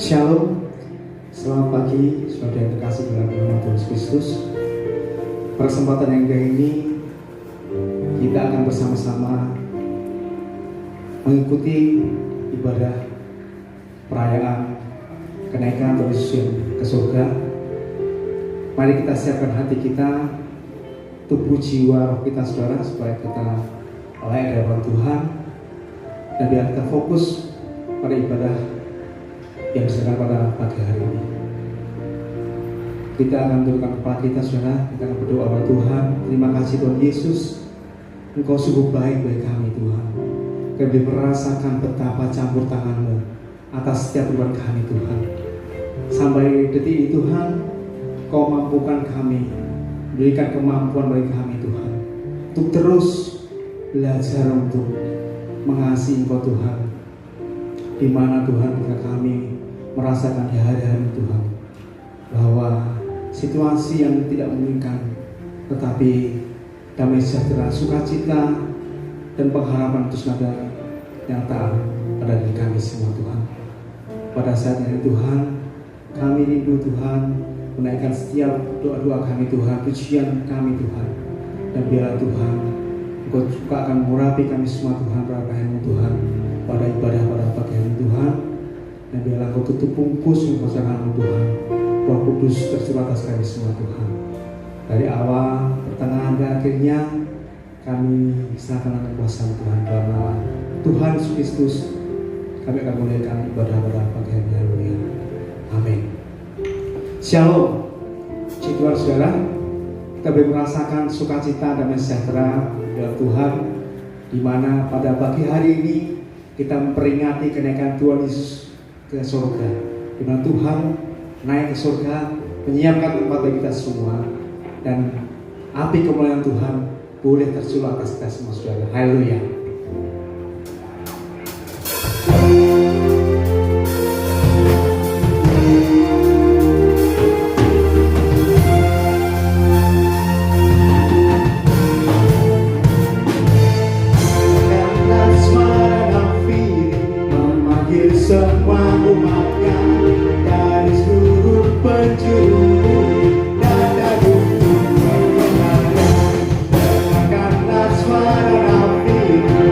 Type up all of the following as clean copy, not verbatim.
Shalom, selamat pagi, saudara yang terkasih dalam nama Tuhan Yesus Kristus. Kesempatan yang indah ini kita akan bersama-sama mengikuti ibadah perayaan kenaikan Tuhan Yesus ke surga. Mari kita siapkan hati kita, tubuh jiwa roh kita saudara, supaya kita layak di hadapan Tuhan dan biar kita fokus pada ibadah yang sedang pada pagi hari ini. Kita akan tundukkan kepala kita saudara, kita akan berdoa kepada Tuhan. Terima kasih Tuhan Yesus, Engkau sungguh baik bagi kami Tuhan. Kami merasakan betapa campur tangan-Mu atas setiap kehidupan kami Tuhan. Sampai detik ini Tuhan, Kau mampukan kami, berikan kemampuan bagi kami Tuhan, untuk terus belajar untuk mengasihi Engkau Tuhan. Di mana Tuhan ketika kami merasakan di hari-hari Tuhan bahwa situasi yang tidak memungkinkan, tetapi damai sejahtera, sukacita dan pengharapan terus ada nyata pada diri kami semua Tuhan. Pada saat ini Tuhan, kami rindu Tuhan menaikkan setiap doa-doa kami Tuhan, pujian kami Tuhan, dan biarlah Tuhan Engkau juga akan mengurapi kami semua Tuhan, berkah-Mu Tuhan pada ibadah pada pagi hari Tuhan. Dan biarlah Kau tutup bungkus kekuasaan-Mu Tuhan, Roh Kudus tercurah atas kami semua Tuhan. Dari awal, pertengahan dan akhirnya kami serahkan kekuasaan Tuhan dalam nama Tuhan Yesus Kristus. Kami akan mulaikan ibadah pada pagi hari ini. Amin. Shalom. Saudara saudara, kita boleh merasakan sukacita dan sejahtera dalam Tuhan, di mana pada pagi hari ini kita memperingati kenaikan Tuhan Yesus ke surga, di mana Tuhan naik ke surga, menyiapkan tempat bagi kita semua, dan api kemuliaan Tuhan boleh tercurah atas kita semua saudara. Haleluya. Semua umatnya dari seluruh penjuru dan dari kebenaran, dengarkanlah suara nafiri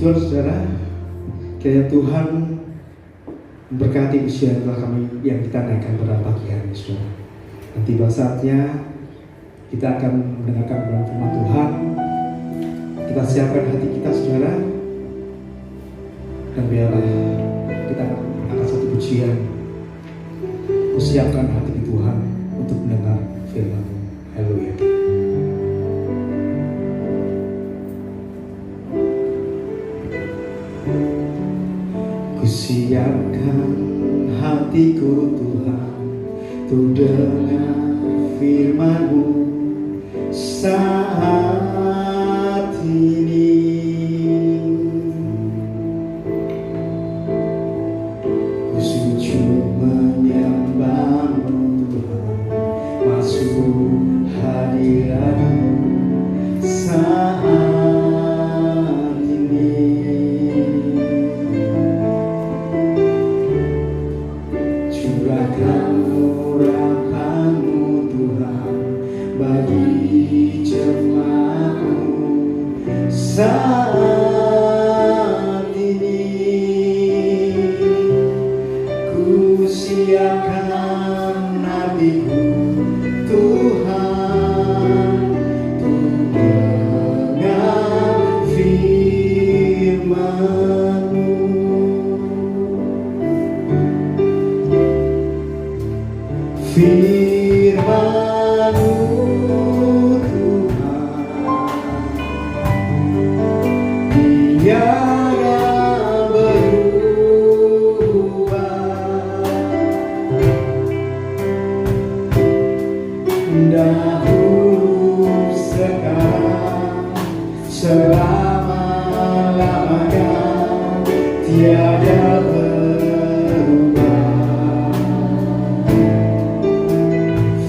Saudara, kiranya Tuhan memberkati usia yang telah yang kita naikkan pada pagi hari ini, saudara. Dan tiba saatnya kita akan mendengarkan firman Tuhan. Kita siapkan hati kita, saudara, dan biarlah kita akan satu pujian. Siapkan hati Tuhan untuk mendengar firman. Haleluya. Kusiapkan hatiku Tuhan untuk dengar firman-Mu saat ini. Ku sujud menyembah-Mu Tuhan, masuk hadirat-Mu saat ini. Curahkan urapan-Mu Tuhan bagi jemaat-Mu saat ini. Ku siapkan hatiku Tuhan untuk dengar firman-Mu. Firman-Mu Tuhan tiada berubah, dahulu sekarang selama-lamanya tiada berubah.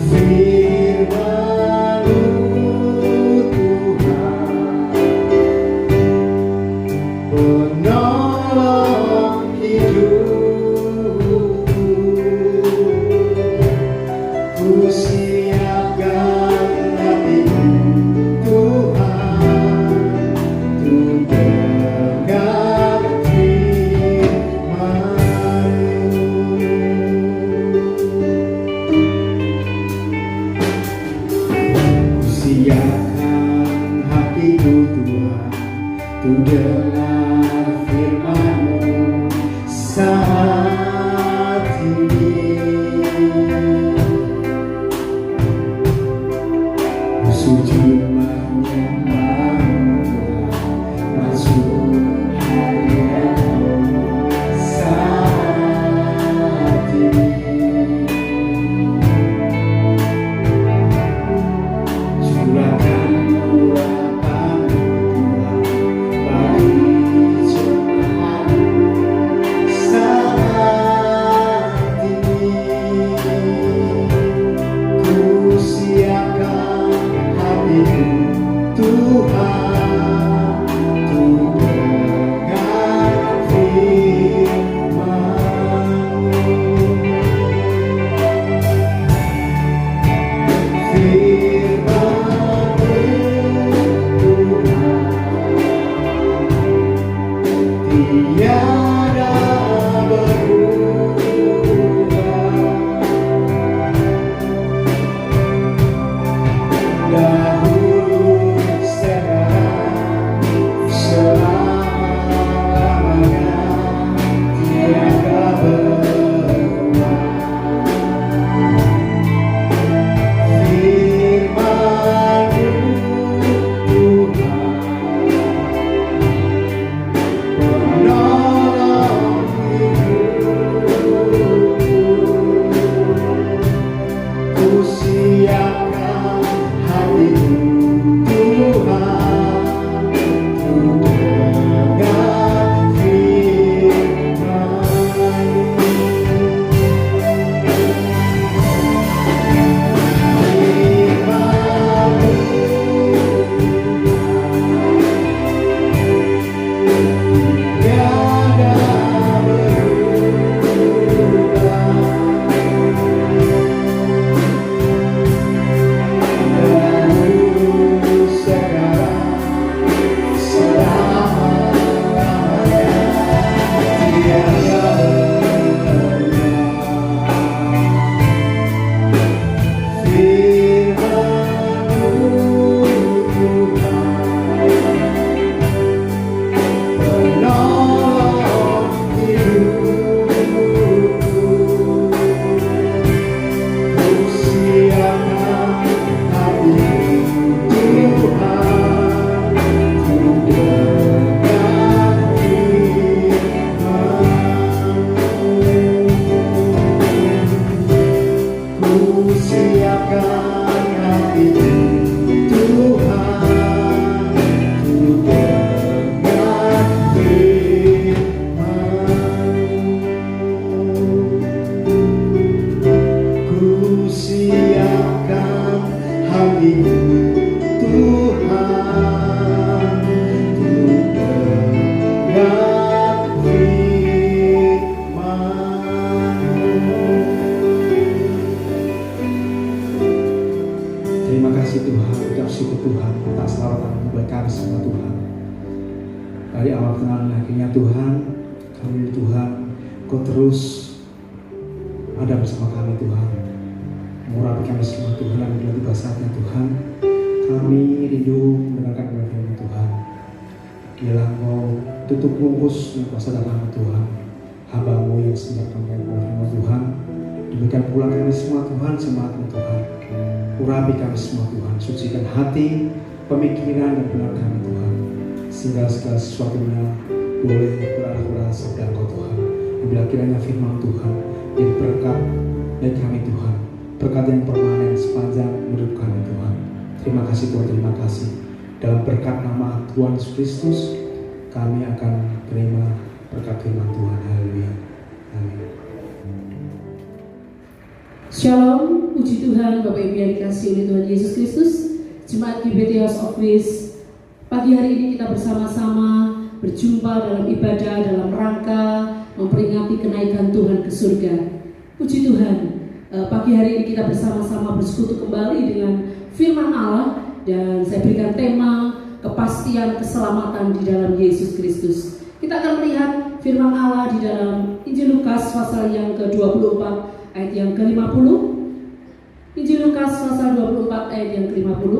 Firman-Mu Tuhan penolong hidupku. Ku siapkan hatiku Tuhan untuk dengar firman-Mu. Ku siapkan hatiku Tuhan untuk dengar firman-Mu saat ini. Ku sujud menyembah-Mu Tuhan, masuk hadirat-Mu saat ini. Curahkan urapan-Mu Tuhan bagi jemaat-Mu saat ini. Ku siapkan hatiku kasih Tuhan, ucap syukur Tuhan atas selawatan buat kami semua Tuhan. Dari awal kenal akhirnya Tuhan, kami Tuhan, Kau terus ada bersama kami Tuhan. Mengurapi kami semua Tuhan, dan bila tiba saatnya Tuhan, kami rindu mendengarkan firman Tuhan. Biarlah Engkau tutup bungkus dengan kuasa dalam Tuhan, hamba-Mu yang sedang kami firman Tuhan. Demikian pula kami semua Tuhan, semangat Tuhan. Urapi kami semua Tuhan, sucikan hati, pemikiran dan benar kami Tuhan, sehingga segala sesuatunya boleh berarah sabda Engkau Tuhan. Bila kiranya firman Tuhan yang berkat bagi kami Tuhan, berkat yang permanen sepanjang hidup kami Tuhan. Terima kasih Tuhan, terima kasih. Dalam berkat nama Tuhan Yesus Kristus, kami akan terima berkat firman Tuhan. Haleluya. Amin. Shalom, puji Tuhan, Bapak Ibu yang dikasihi oleh Tuhan Yesus Kristus. Jemaat GBT House of Grace, pagi hari ini kita bersama-sama berjumpa dalam ibadah dalam rangka memperingati kenaikan Tuhan ke surga. Puji Tuhan, pagi hari ini kita bersama-sama bersekutu kembali dengan firman Allah, dan saya berikan tema kepastian keselamatan di dalam Yesus Kristus. Kita akan melihat firman Allah di dalam Injil Lukas pasal yang ke-24 ayat yang ke-50. Injil Lukas pasal 24 ayat yang ke-50.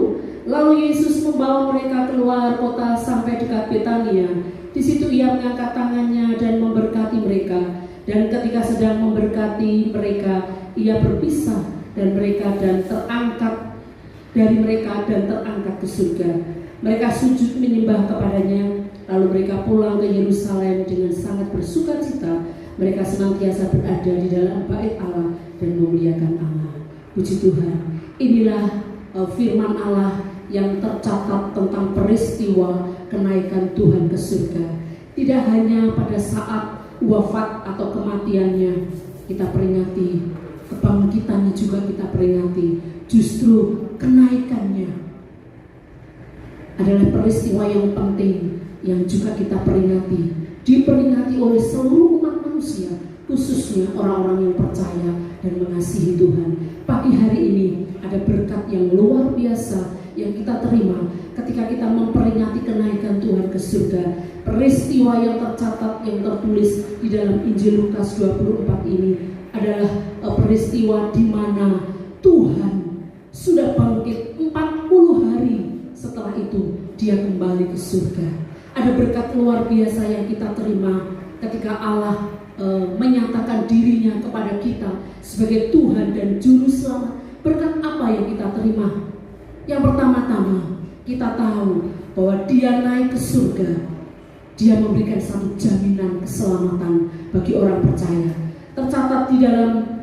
Lalu Yesus membawa mereka keluar kota sampai dekat Betania. Di situ ia mengangkat tangannya dan memberkati mereka. Dan ketika sedang memberkati mereka, ia berpisah dan terangkat dari mereka dan terangkat ke surga. Mereka sujud menyembah kepadanya. Lalu mereka pulang ke Yerusalem dengan sangat bersukacita. Mereka senantiasa berada di dalam bait Allah dan memuliakan Allah. Puji Tuhan. Inilah firman Allah yang tercatat tentang peristiwa kenaikan Tuhan ke surga. Tidak hanya pada saat wafat atau kematiannya kita peringati, kebangkitannya juga kita peringati. Justru kenaikannya adalah peristiwa yang penting yang juga kita peringati. Diperingati oleh seluruh umat manusia, khususnya orang-orang yang percaya dan mengasihi Tuhan. Pagi hari ini ada berkat yang luar biasa yang kita terima ketika kita memperingati kenaikan Tuhan ke surga. Peristiwa yang tercatat, yang tertulis di dalam Injil Lukas 24 ini adalah peristiwa di mana Tuhan sudah bangkit 40 hari setelah itu dia kembali ke surga. Ada berkat luar biasa yang kita terima ketika Allah menyatakan dirinya kepada kita sebagai Tuhan dan Juru Selamat. Berkat apa yang kita terima? Yang pertama-tama kita tahu bahwa dia naik ke surga. Dia memberikan satu jaminan keselamatan bagi orang percaya. Tercatat di dalam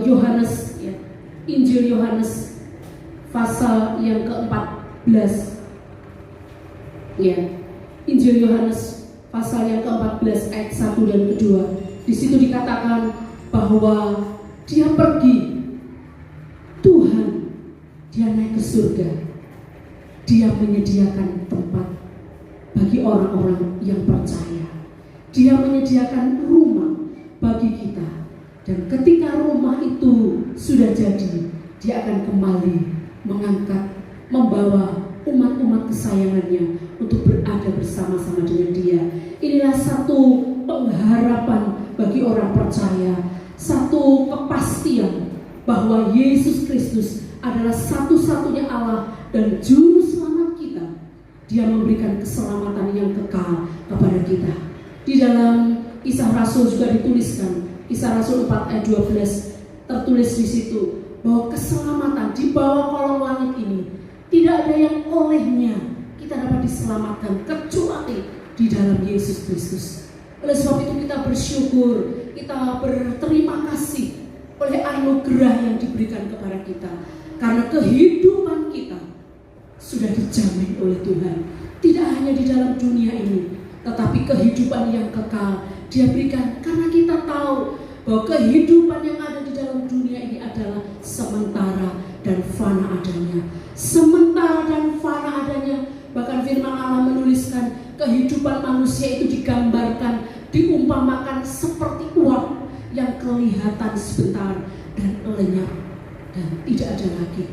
Yohanes, Injil Yohanes pasal yang ke-14. Injil Yohanes pasal yang ke-14 ayat 1 dan kedua. Di situ dikatakan bahwa dia pergi, Tuhan, dia naik ke surga. Dia menyediakan tempat bagi orang-orang yang percaya. Dia menyediakan rumah bagi kita. Dan ketika rumah itu sudah jadi, dia akan kembali mengangkat, membawa umat-umat kesayangannya untuk berada bersama-sama dengan dia. Inilah satu pengharapan bagi orang percaya, satu kepastian bahwa Yesus Kristus adalah satu-satunya Allah dan Juru Selamat kita. Dia memberikan keselamatan yang kekal kepada kita. Di dalam Kisah Rasul juga dituliskan, Kisah Rasul 4 ayat 12 tertulis di situ bahwa keselamatan di bawah kolong langit ini tidak ada yang olehnya kita dapat diselamatkan kecuali di dalam Yesus Kristus. Oleh sebab itu kita bersyukur, kita berterima kasih oleh anugerah yang diberikan kepada kita, karena kehidupan kita sudah dijamin oleh Tuhan. Tidak hanya di dalam dunia ini, tetapi kehidupan yang kekal Dia berikan, karena kita tahu bahwa kehidupan yang ada di dalam dunia ini adalah sementara dan fana adanya. Sementara dan fana adanya. Bahkan firman Allah menuliskan kehidupan manusia itu digambarkan, diumpamakan seperti uap yang kelihatan sebentar dan lenyap dan tidak ada lagi.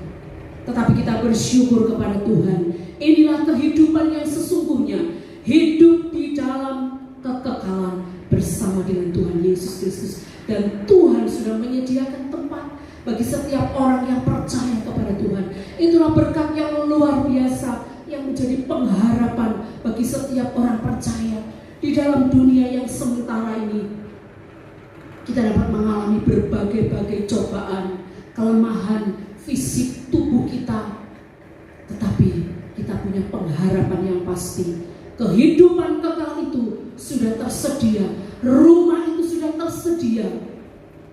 Tetapi kita bersyukur kepada Tuhan. Inilah kehidupan yang sesungguhnya, hidup di dalam kekekalan bersama dengan Tuhan Yesus Kristus. Dan Tuhan sudah menyediakan tempat bagi setiap orang yang percaya kepada Tuhan. Itulah berkat yang luar biasa yang menjadi pengharapan bagi setiap orang percaya. Di dalam dunia yang sementara ini, kita dapat mengalami berbagai-bagai cobaan, kelemahan fisik tubuh kita. Tetapi kita punya pengharapan yang pasti. Kehidupan kekal itu sudah tersedia. Rumah itu sudah tersedia.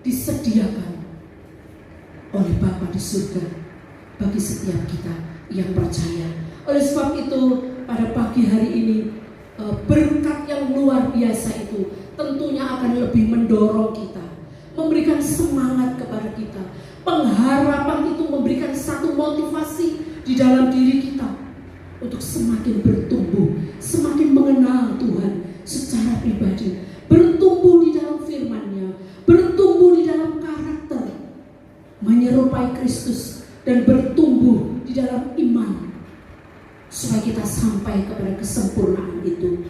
Disediakan oleh Bapa di surga bagi setiap kita yang percaya. Oleh sebab itu, pada pagi hari ini, berkat yang luar biasa itu tentunya akan lebih mendorong kita, memberikan semangat kepada kita. Pengharapan itu memberikan satu motivasi di dalam diri kita untuk semakin bertumbuh, semakin mengenal Tuhan secara pribadi, bertumbuh di dalam firman-Nya, bertumbuh di dalam karakter, menyerupai Kristus, dan bertumbuh di dalam iman, supaya kita sampai kepada kesempurnaan itu.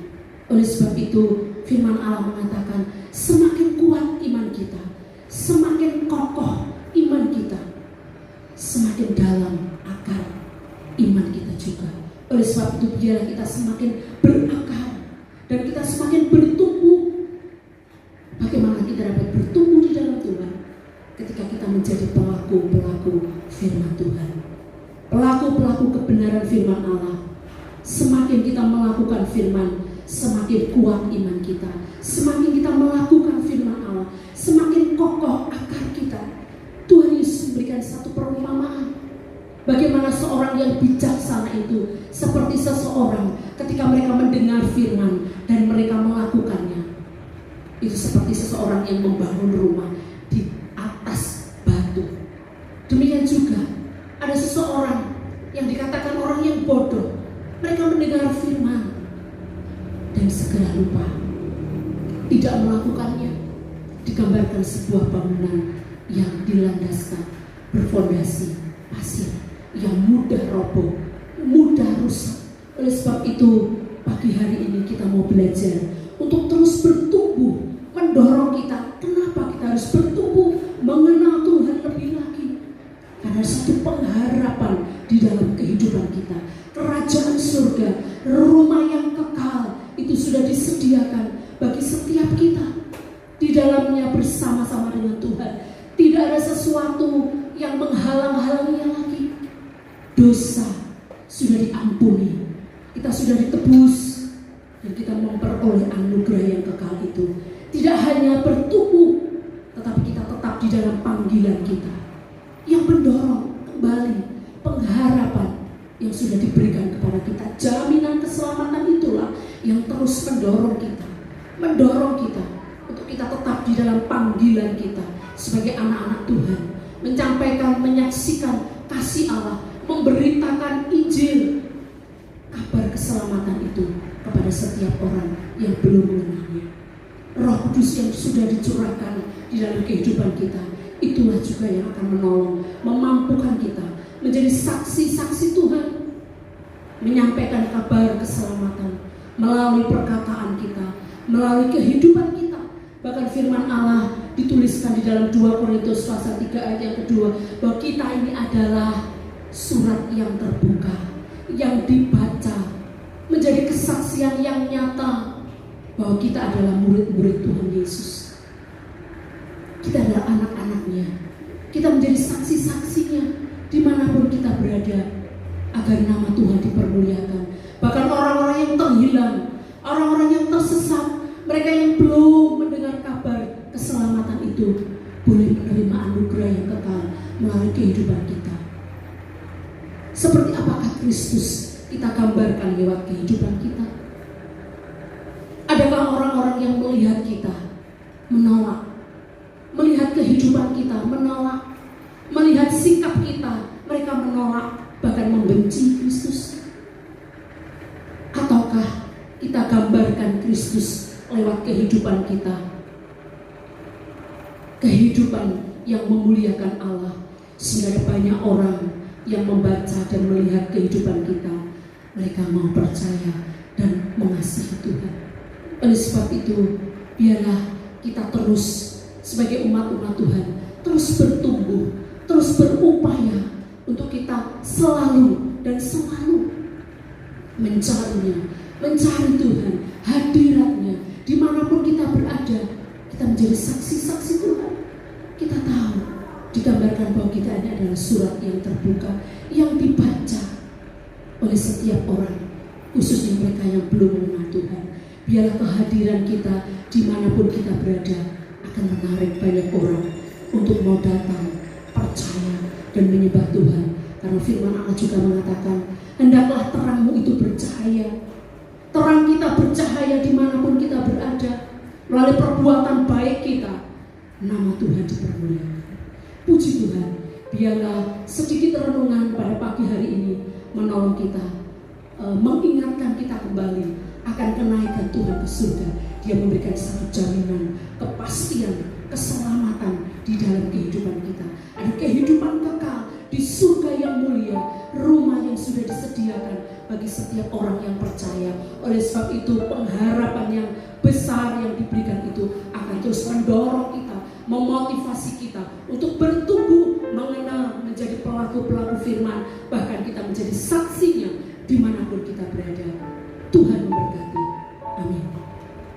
Oleh sebab itu, firman Allah mengatakan, semakin kuat iman kita, semakin kokoh iman kita, semakin dalam akar iman kita juga. Oleh sebab itu, biarlah kita semakin berakar dan kita semakin bertumbuh. Bagaimana kita dapat bertumbuh di dalam Tuhan? Ketika kita menjadi pelaku-pelaku firman Tuhan, pelaku-pelaku kebenaran firman Allah. Semakin kita melakukan firman, semakin kuat iman kita. Semakin kita melakukan firman Allah, semakin kokoh akar kita. Tuhan Yesus memberikan satu perumpamaan, bagaimana seorang yang bijaksana itu seperti seseorang ketika mereka mendengar firman dan mereka melakukannya. Itu seperti seseorang yang membangun rumah di atas batu. Demikian juga ada seseorang yang dikatakan orang yang bodoh. Mereka mendengar firman dan segera lupa, tidak melakukannya. Digambarkan sebuah bangunan yang dilandaskan berfondasi pasir yang mudah roboh, mudah rusak. Oleh sebab itu, pagi hari ini kita mau belajar untuk terus bertumbuh, mendorong kita. Kenapa kita harus bertumbuh, mengenal Tuhan lebih lagi? Karena satu pengharapan di dalam kehidupan kita, kerajaan surga, rumah yang kekal itu sudah disediakan bagi setiap kita. Di dalamnya bersama-sama dengan Tuhan, tidak ada sesuatu yang menghalang-halanginya lagi. Dosa sudah diampuni, kita sudah ditebus, dan kita memperoleh anugerah yang kekal itu. Tidak hanya bertumbuh, tetapi kita tetap di dalam panggilan kita yang mendorong kembali pengharapan yang sudah diberikan kepada kita. Jaminan keselamatan itulah yang terus mendorong kita untuk kita tetap di dalam panggilan kita sebagai anak-anak Tuhan, menyampaikan, menyaksikan kasih Allah, memberitakan Injil, kabar keselamatan itu kepada setiap orang yang belum mengenalnya. Roh Kudus yang sudah dicurahkan di dalam kehidupan kita, itulah juga yang akan menolong, memampukan kita menjadi saksi-saksi Tuhan, menyampaikan kabar keselamatan melalui perkataan kita, melalui kehidupan kita. Bahkan firman Allah dituliskan di dalam 2 Korintus pasal 3 ayat yang kedua, bahwa kita ini adalah surat yang terbuka, yang dibaca, menjadi kesaksian yang nyata bahwa kita adalah murid-murid Tuhan Yesus. Kita adalah anak-anaknya. Kita menjadi saksi-saksinya dimanapun kita berada, agar nama Tuhan dipermuliakan. Bahkan orang-orang yang terhilang, orang-orang yang tersesat, mereka yang belum mendengar kabar keselamatan itu, boleh menerima anugerah yang kekal melalui kehidupan kita. Seperti apakah Kristus kita gambarkan lewat kehidupan kita? Adakah orang-orang yang melihat kita menolak, melihat kehidupan kita menolak, melihat sikap kita, mereka menolak, bahkan membenci Kristus? Ataukah kita gambarkan Kristus lewat kehidupan kita, kehidupan yang memuliakan Allah, sehingga banyak orang yang membaca dan melihat kehidupan kita, mereka mau percaya dan mengasihi Tuhan. Oleh sebab itu, biarlah kita terus sebagai umat-umat Tuhan terus bertumbuh, terus berupaya untuk kita selalu dan selalu mencarinya, mencari Tuhan, hadiratnya, dimanapun kita berada, kita menjadi saksi-saksi Tuhan. Kita tahu, digambarkan bahwa kita ini adalah surat yang terbuka, yang dibaca oleh setiap orang, khususnya mereka yang belum mengenal Tuhan. Biarlah kehadiran kita dimanapun kita berada akan menarik banyak orang untuk mau datang, percaya, dan menyembah Tuhan. Karena firman Allah juga mengatakan, hendaklah terangmu itu bercahaya. Terang kita bercahaya dimanapun kita berada. Melalui perbuatan baik kita, nama Tuhan dipermuliakan. Puji Tuhan, biarlah sedikit renungan pada pagi hari ini menolong kita, mengingatkan kita kembali akan kenaikan Tuhan ke surga. Dia memberikan satu jaminan, kepastian, keselamatan di dalam kehidupan kita. Ada kehidupan kekal di surga yang mulia, rumah yang sudah disediakan bagi setiap orang yang percaya. Oleh sebab itu, pengharapan yang besar yang diberikan itu akan terus mendorong kita, memotivasi kita untuk bertumbuh, mengenal, menjadi pelaku-pelaku firman, bahkan kita menjadi saksinya dimanapun kita berada. Tuhan memberkati. Amin.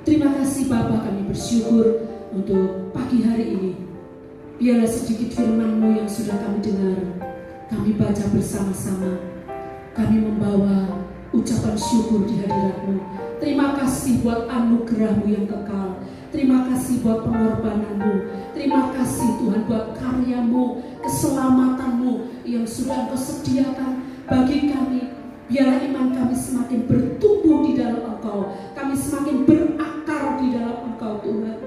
Terima kasih Bapa, kami bersyukur untuk pagi hari ini. Biarlah sedikit firman-Mu yang sudah kami dengar, kami baca bersama-sama. Kami membawa ucapan syukur di hadirat-Mu. Terima kasih buat anugerah-Mu yang kekal. Terima kasih buat pengorbanan-Mu. Terima kasih Tuhan buat karya-Mu, keselamatan-Mu yang sudah Engkau sediakan bagi kami. Biarlah iman kami semakin bertumbuh di dalam Engkau. Kami semakin berakar di dalam Engkau Tuhan.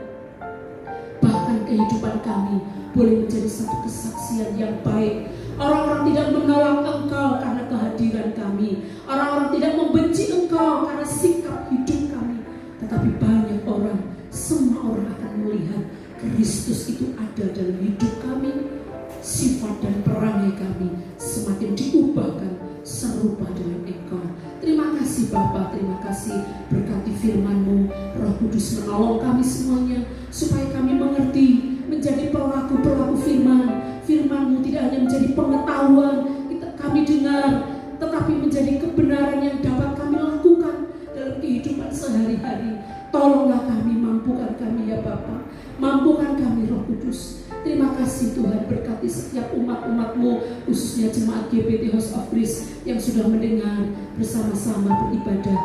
Bahkan kehidupan kami boleh menjadi satu kesaksian yang baik. Orang-orang tidak menolak Engkau karena kehadiran kami. Orang-orang tidak membenci Engkau karena sikap hidup kami. Tetapi banyak orang, semua orang akan melihat Kristus itu ada dalam hidup kami. Sifat dan perangai kami semakin diubahkan serupa dengan Engkau. Terima kasih Bapa, terima kasih berkati firman-Mu. Roh Kudus menolong kami semuanya supaya kami mengerti, menjadi pelaku-pelaku firman. Firman-Mu tidak hanya menjadi pengetahuan kami dengar, tetapi menjadi kebenaran yang dapat kami lakukan dalam kehidupan sehari-hari. Tolonglah kami, mampukan kami ya Bapa, mampukan kami Roh Kudus. Terima kasih Tuhan, berkati setiap umat-umat-Mu, khususnya jemaat GBT House of Grace yang sudah mendengar bersama-sama beribadah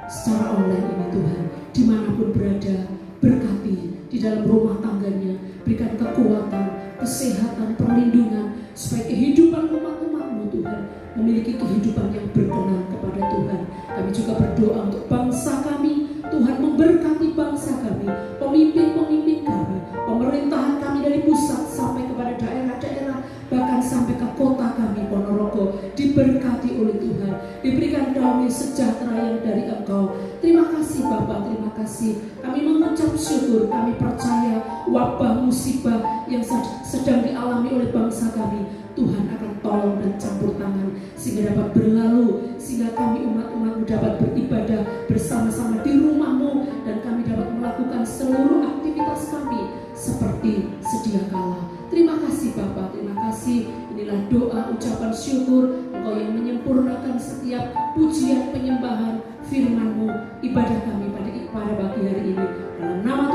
secara online ini Tuhan. Dimanapun berada, berkati di dalam rumah tangganya, berikan kekuatan, kesehatan, perlindungan, supaya kehidupan umat-umat-Mu Tuhan memiliki kehidupan yang berkenan kepada Tuhan. Kami juga berdoa untuk bangsa kami, Tuhan memberkati bangsa kami, pemimpin-pemimpin kami, pemerintahan kami dari pusat sampai kepada daerah-daerah, bahkan sampai ke kota kami Ponorogo, diberkati oleh Tuhan, diberikan damai sejahtera yang dari Engkau. Terima kasih Bapa, terima kasih. Kami mengucap syukur, kami percaya wabah musibah yang sedang dialami oleh bangsa kami, Tuhan akan tolong dan campur tangan sehingga dapat berlalu, sehingga kami umat-umat-Mu dapat beribadah bersama-sama di rumah-Mu, dan kami dapat melakukan seluruh aktivitas kami seperti sedia kala. Terima kasih Bapa, terima kasih. Inilah doa ucapan syukur Engkau yang menyempurnakan setiap pujian penyembahan firman-Mu, ibadah kami pada pagi hari ini. Dalam nama